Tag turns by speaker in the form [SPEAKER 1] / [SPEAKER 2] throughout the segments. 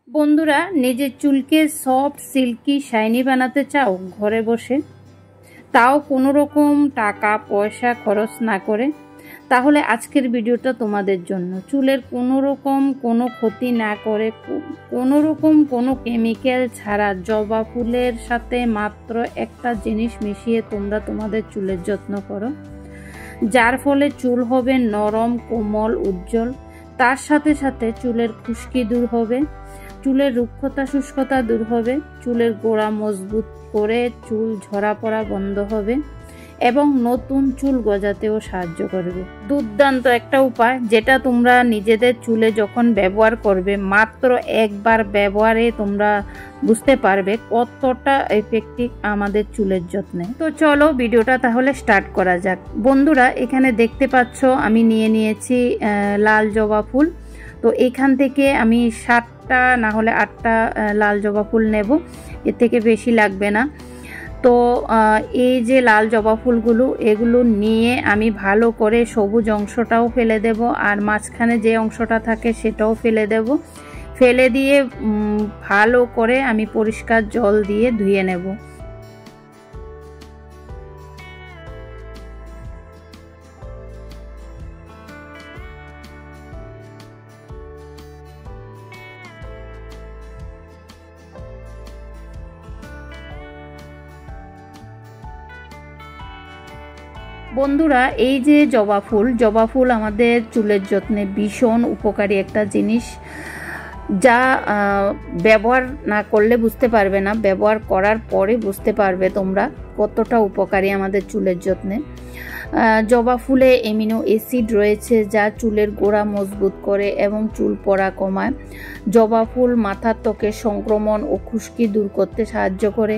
[SPEAKER 1] বন্ধুরা, নিজের চুলকে সফট সিল্কি শাইনি বানাতে চাও ঘরে বসে, তাও কোনো রকম টাকা পয়সা খরচ না করে? তাহলে আজকের ভিডিওটা তোমাদের জন্য। চুলের কোনো রকম কোনো ক্ষতি না করে, কোনো রকম কোনো কেমিক্যাল ছাড়া জবা ফুলের সাথে মাত্র একটা জিনিস মিশিয়ে তোমরা তোমাদের চুলের যত্ন করো, যার ফলে চুল হবে নরম, কোমল, উজ্জ্বল। তার সাথে সাথে চুলের খুশকি দূর হবে, চুলের রুক্ষতা শুষ্কতা দূর হবে, চুলের গোড়া মজবুত করে চুল ঝরা পড়া বন্ধ হবে এবং নতুন চুল গজাতেও সাহায্য করবে। দুর্দান্ত একটা উপায়, যেটা তোমরা নিজেদের চুলে যখন ব্যবহার করবে, মাত্র একবার ব্যবহারে তোমরা বুঝতে পারবে কতটা এফেক্টিভ আমাদের চুলের যত্নে। তো চলো ভিডিওটা তাহলে স্টার্ট করা যাক। বন্ধুরা, এখানে দেখতে পাচ্ছ আমি নিয়ে নিয়েছি লাল জবা ফুল। তো এখান থেকে আমি 7টা না হলে 8টা লাল জবা ফুল নেব, এর থেকে বেশি লাগবে না। তো এই যে লাল জবা ফুলগুলো, এগুলো নিয়ে আমি ভালো করে সবুজ অংশটাও ফেলে দেব, আর মাঝখানে যে অংশটা থাকে সেটাও ফেলে দেব। ফেলে দিয়ে ভালো করে আমি পরিষ্কার জল দিয়ে ধুয়ে নেব। বন্ধুরা, এই যে জবা ফুল আমাদের চুলের যত্নে ভীষণ উপকারী একটা জিনিস, যা ব্যবহার না করলে বুঝতে পারবে না, ব্যবহার করার পরে বুঝতে পারবে তোমরা কতটা উপকারী আমাদের চুলের যত্নে। জবা ফুলে অ্যামিনো অ্যাসিড রয়েছে, যা চুলের গোড়া মজবুত করে এবং চুল পড়া কমায়। জবা ফুল মাথার ত্বকের সংক্রমণ ও খুশকি দূর করতে সাহায্য করে।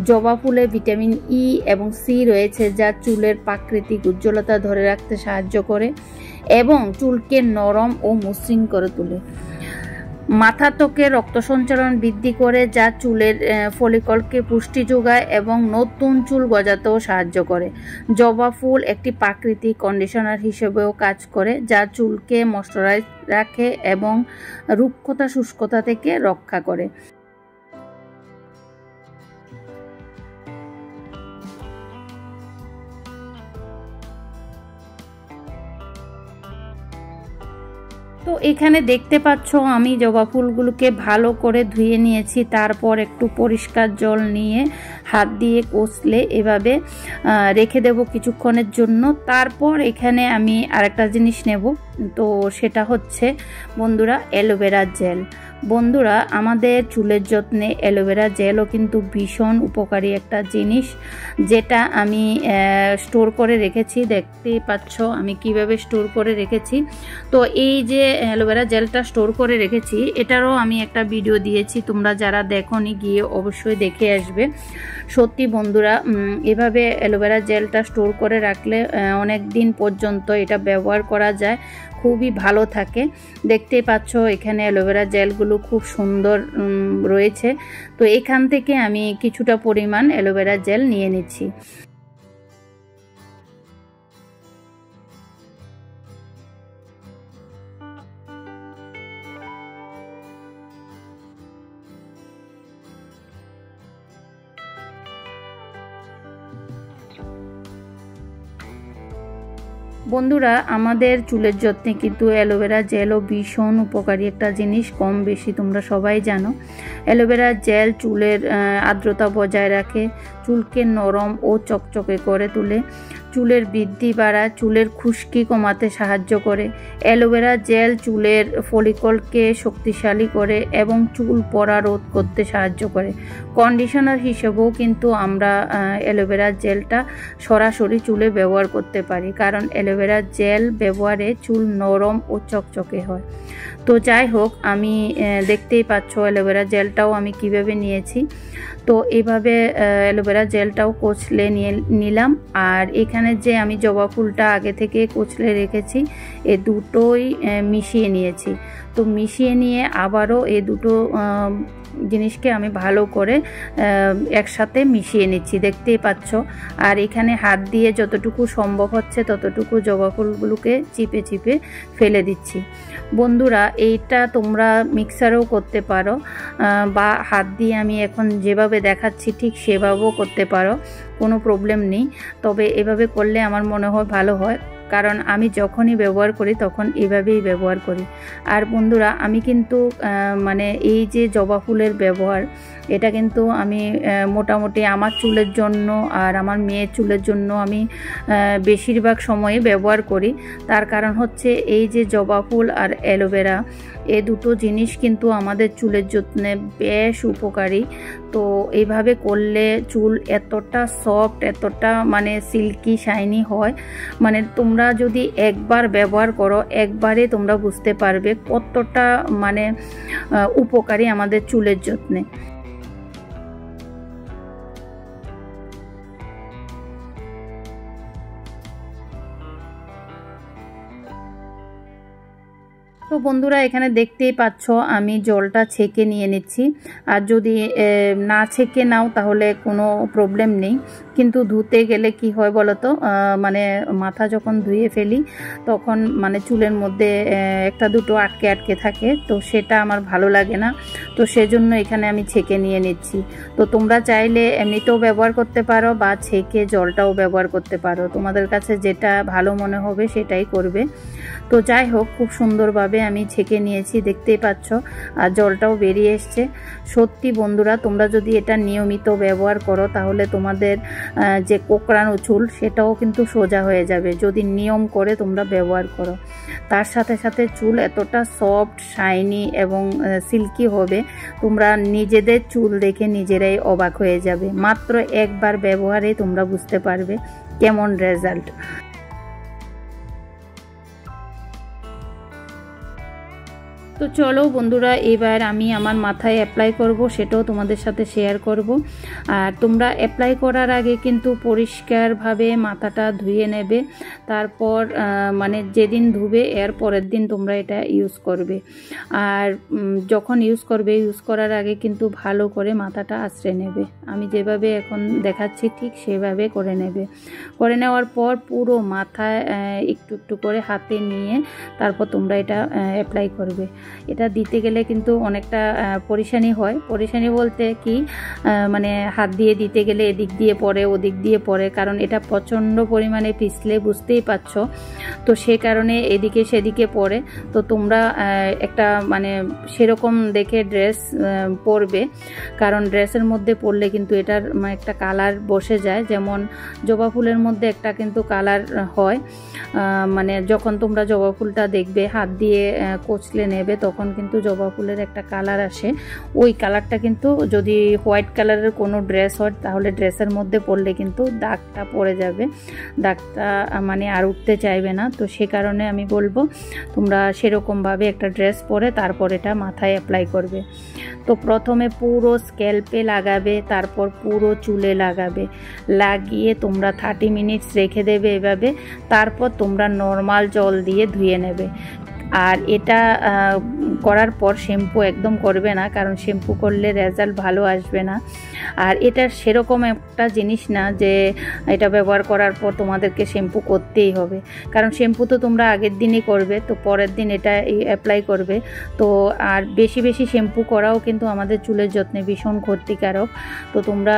[SPEAKER 1] জবা ফুলে ভিটামিন ই এবং সি রয়েছে, যা চুলের প্রাকৃতিক উজ্জ্বলতা ধরে রাখতে সাহায্য করে এবং চুলকে নরম ও মসৃণ করে তোলে। মাথা ত্বকে রক্ত সঞ্চালন বৃদ্ধি করে, যা চুলের ফলিকলকে পুষ্টি যোগায় এবং নতুন চুল গজাতেও সাহায্য করে। জবা ফুল একটি প্রাকৃতিক কন্ডিশনার হিসেবেও কাজ করে, যা চুলকে ময়শ্চারাইজ রাখে এবং রুক্ষতা শুষ্কতা থেকে রক্ষা করে। তো এখানে দেখতে পাচ্ছ আমি জবা ফুলগুলোকে ভালো করে ধুয়ে নিয়েছি, তারপর একটু পরিষ্কার জল নিয়ে হাত দিয়ে কষলে এভাবে রেখে দেব কিছুক্ষণের জন্য। তারপর এখানে আমি আরেকটা জিনিস নেব, তো সেটা হচ্ছে বন্ধুরা অ্যালোভেরা জেল। বন্ধুরা, আমাদের চুলের যত্নে অ্যালোভেরা জেলও কিন্তু ভীষণ উপকারী একটা জিনিস, যেটা আমি স্টোর করে রেখেছি। দেখতেই পাচ্ছ আমি কিভাবে স্টোর করে রেখেছি। তো এই যে অ্যালোভেরা জেলটা স্টোর করে রেখেছি, এটারও আমি একটা ভিডিও দিয়েছি, তোমরা যারা দেখোনি গিয়ে অবশ্যই দেখে আসবে। সত্যি বন্ধুরা, এভাবে অ্যালোভেরা জেলটা স্টোর করে রাখলে অনেক দিন পর্যন্ত এটা ব্যবহার করা যায়, খুবই ভালো থাকে। দেখতেই পাচ্ছ এখানে অ্যালোভেরা জেলগুলো খুব সুন্দর রয়েছে। তো এখান থেকে আমি কিছুটা পরিমাণ অ্যালোভেরা জেল নিয়ে নিচ্ছি। বন্ধুরা, আমাদের চুলের যত্নে কিন্তু অ্যালোভেরা জেলও ভীষণ উপকারী একটা জিনিস, কম বেশি তোমরা সবাই জানো। অ্যালোভেরা জেল চুলের আর্দ্রতা বজায় রাখে, চুলকে নরম ও চকচকে করে তোলে, চুলের বৃদ্ধি বাড়ায়, চুলের খুশকি কমাতে সাহায্য করে। অ্যালোভেরা জেল চুলের ফলিকলকে শক্তিশালী করে এবং চুল পড়া রোধ করতে সাহায্য করে। কন্ডিশনার হিসেবেও কিন্তু আমরা অ্যালোভেরা জেলটা সরাসরি চুলে ব্যবহার করতে পারি, কারণ অ্যালোভেরা জেল ব্যবহারে চুল নরম ও চকচকে হয়। তো যাই হোক, আমি দেখতেই পাচ্ছ অ্যালোভেরা জেলটাও আমি কিভাবে নিয়েছি। তো এইভাবে অ্যালোভেরা জেলটাও কচলে নিলাম, আর এখানে যে আমি জবা ফুলটা আগে থেকে কচলে রেখেছি, এ দুটোই মিশিয়ে নিয়েছি। তো মিশিয়ে নিয়ে আবারও এই দুটো জিনিসকে আমি ভালো করে একসাথে মিশিয়ে নিচ্ছি, দেখতেই পাচ্ছ। আর এখানে হাত দিয়ে যতটুকু সম্ভব হচ্ছে ততটুকু জবা ফুলগুলোকে চিপে চিপে ফেলে দিচ্ছি। বন্ধুরা, এইটা তোমরা মিক্সারেও করতে পারো বা হাত দিয়ে আমি এখন যেভাবে দেখাচ্ছি ঠিক সেভাবেও করতে পারো, কোনো প্রবলেম নেই। তবে এভাবে করলে আমার মনে হয় ভালো হয়, কারণ আমি যখনই ব্যবহার করি তখন এভাবেই ব্যবহার করি। আর বন্ধুরা, আমি কিন্তু মানে এই যে জবা ফুলের ব্যবহার, এটা কিন্তু আমি মোটামুটি আমার চুলের জন্য আর আমার মেয়ের চুলের জন্য আমি বেশিরভাগ সময়ে ব্যবহার করি। তার কারণ হচ্ছে এই যে জবা ফুল আর অ্যালোভেরা, এই দুটো জিনিস কিন্তু আমাদের চুলের যত্নে বেশ উপকারী। তো এইভাবে করলে চুল এতটা সফট, এতটা মানে সিল্কি শাইনি হয়, মানে তোমরা যদি একবার ব্যবহার করো একবারে তোমরা বুঝতে পারবে কতটা মানে উপকারী আমাদের চুলের যত্নে। তো বন্ধুরা, এখানে দেখতেই পাচ্ছ আমি জলটা ছেঁকে নিয়ে নিচ্ছি। আর যদি না ছেঁকে নাও তাহলে কোনো প্রবলেম নেই, কিন্তু ধুতে গেলে কি হয় বলো তো, মানে মাথা যখন ধুয়ে ফেলি তখন মানে চুলের মধ্যে একটা দুটো আটকে আটকে থাকে, তো সেটা আমার ভালো লাগে না। তো সেজন্য এখানে আমি ছেঁকে নিয়ে নিচ্ছি। তো তোমরা চাইলে এমনিতেও ব্যবহার করতে পারো বা ছেঁকে জলটাও ব্যবহার করতে পারো, তোমাদের কাছে যেটা ভালো মনে হবে সেটাই করবে। তো যাই হোক, খুব সুন্দরভাবে আমি ছেঁকে নিয়েছি, দেখতেই পাচ্ছ, আর জলটাও বেরিয়ে এসছে। সত্যি বন্ধুরা, তোমরা যদি এটা নিয়মিত ব্যবহার করো তাহলে তোমাদের যে কোঁকড়ানো চুল সেটাও কিন্তু সোজা হয়ে যাবে, যদি নিয়ম করে তোমরা ব্যবহার করো। তার সাথে সাথে চুল এতটা সফট, শাইনি এবং সিল্কি হবে, তোমরা নিজেদের চুল দেখে নিজেরাই অবাক হয়ে যাবে। মাত্র একবার ব্যবহারে তোমরা বুঝতে পারবে কেমন রেজাল্ট। তো চলো বন্ধুরা, এবার আমি আমার মাথায় অ্যাপ্লাই করব, সেটাও তোমাদের সাথে শেয়ার করব। আর তোমরা অ্যাপ্লাই করার আগে কিন্তু পরিষ্কারভাবে মাথাটা ধুয়ে নেবে, তারপর মানে যেদিন ধুবে এর পরের দিন তোমরা এটা ইউজ করবে। আর যখন ইউজ করার আগে কিন্তু ভালো করে মাথাটা আঁচড়ে নেবে। আমি যেভাবে এখন দেখাচ্ছি ঠিক সেভাবে করে নেবে। করে নেওয়ার পর পুরো মাথায় একটু একটু করে হাতে নিয়ে তারপর তোমরা এটা অ্যাপ্লাই করবে। এটা দিতে গেলে কিন্তু অনেকটা পরেশানি হয়। পরেশানি বলতে কি, মানে হাত দিয়ে দিতে গেলে এদিক দিয়ে পড়ে ওদিক দিয়ে পড়ে, কারণ এটা প্রচণ্ড পরিমাণে পিছলে, বুঝতেই পারছো। তো সে কারণে এদিকে সেদিকে পড়ে। তো তোমরা একটা মানে সেরকম দেখে ড্রেস পরবে, কারণ ড্রেসের মধ্যে পরলে কিন্তু এটার একটা কালার বসে যায়। যেমন জবা ফুলের মধ্যে একটা কিন্তু কালার হয়, মানে যখন তোমরা জবা ফুলটা দেখবে হাত দিয়ে কচলে নেবে তখন কিন্তু জবা ফুলের একটা কালার আসে। ওই কালারটা কিন্তু যদি হোয়াইট কালারের কোনো ড্রেস হয় তাহলে ড্রেসের মধ্যে পরলে কিন্তু দাগটা পড়ে যাবে, দাগটা মানে আর উঠতে চাইবে না। তো সে কারণে আমি বলবো তোমরা সেরকমভাবে একটা ড্রেস পরে তারপর এটা মাথায় অ্যাপ্লাই করবে। তো প্রথমে পুরো স্ক্যাল্পে লাগাবে, তারপর পুরো চুলে লাগাবে, লাগিয়ে তোমরা 30 মিনিটস রেখে দেবে এভাবে। তারপর তোমরা নর্মাল জল দিয়ে ধুয়ে নেবে। আর এটা করার পর শ্যাম্পু একদম করবে না, কারণ শ্যাম্পু করলে রেজাল্ট ভালো আসবে না। আর এটা সেরকম একটা জিনিস না যে এটা ব্যবহার করার পর তোমাদেরকে শ্যাম্পু করতেই হবে, কারণ শ্যাম্পু তো তোমরা আগের দিনই করবে, তো পরের দিন এটা অ্যাপ্লাই করবে। তো আর বেশি বেশি শ্যাম্পু করাও কিন্তু আমাদের চুলের যত্নে ভীষণ ক্ষতিকারক। তো তোমরা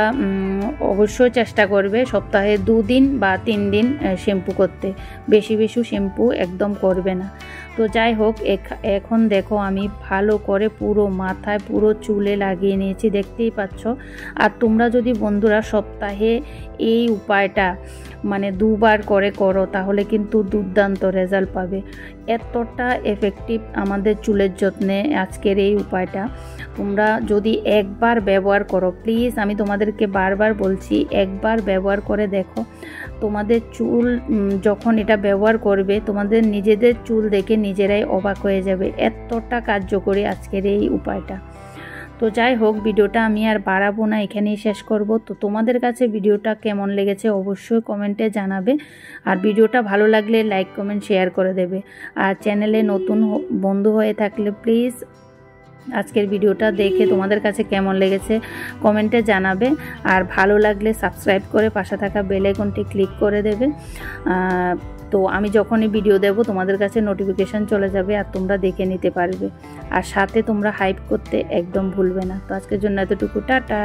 [SPEAKER 1] অবশ্যই চেষ্টা করবে সপ্তাহে 2 দিন বা 3 দিন শ্যাম্পু করতে, বেশি বেশি শ্যাম্পু একদম করবে না। তো যাই হোক, এখন দেখো আমি ভালো করে পুরো মাথায় পুরো চুলে লাগিয়ে নিয়েছি, দেখতেই পাচ্ছ। আর তোমরা যদি বন্ধুরা সপ্তাহে এই উপায়টা মানে 2 বার করে করো তাহলে কিন্তু দুর্দান্ত রেজাল্ট পাবে। এতটা এফেক্টিভ আমাদের চুলের যত্নে আজকের এই উপায়টা। তোমরা যদি একবার ব্যবহার করো, প্লিজ আমি তোমাদেরকে বারবার বলছি, একবার ব্যবহার করে দেখো। তোমাদের চুল যখন এটা ব্যবহার করবে তোমাদের নিজেদের চুল দেখে নিজেরাই অবাক হয়ে যাবে, এতটা কার্যকরী আজকের এই উপায়টা। তো যাই হোক, ভিডিওটা আমি আর বাড়াবো না, এখানেই শেষ করব। তো তোমাদের কাছে ভিডিওটা কেমন লেগেছে অবশ্যই কমেন্টে জানাবে। আর ভিডিওটা ভালো লাগলে লাইক কমেন্ট শেয়ার করে দেবে। আর চ্যানেলে নতুন বন্ধু হয়ে থাকলে প্লিজ আজকের ভিডিওটা দেখে তোমাদের কাছে কেমন লেগেছে কমেন্টে জানাবে। আর ভালো লাগলে সাবস্ক্রাইব করে পাশে থাকা বেল আইকনটি ক্লিক করে দেবে। তো তো আমি যখনই ভিডিও দেব তোমাদের কাছে নোটিফিকেশান চলে যাবে আর তোমরা দেখে নিতে পারবে। আর সাথে তোমরা হাইপ করতে একদম ভুলবে না। তো আজকের জন্য এতটুকু, টাটা।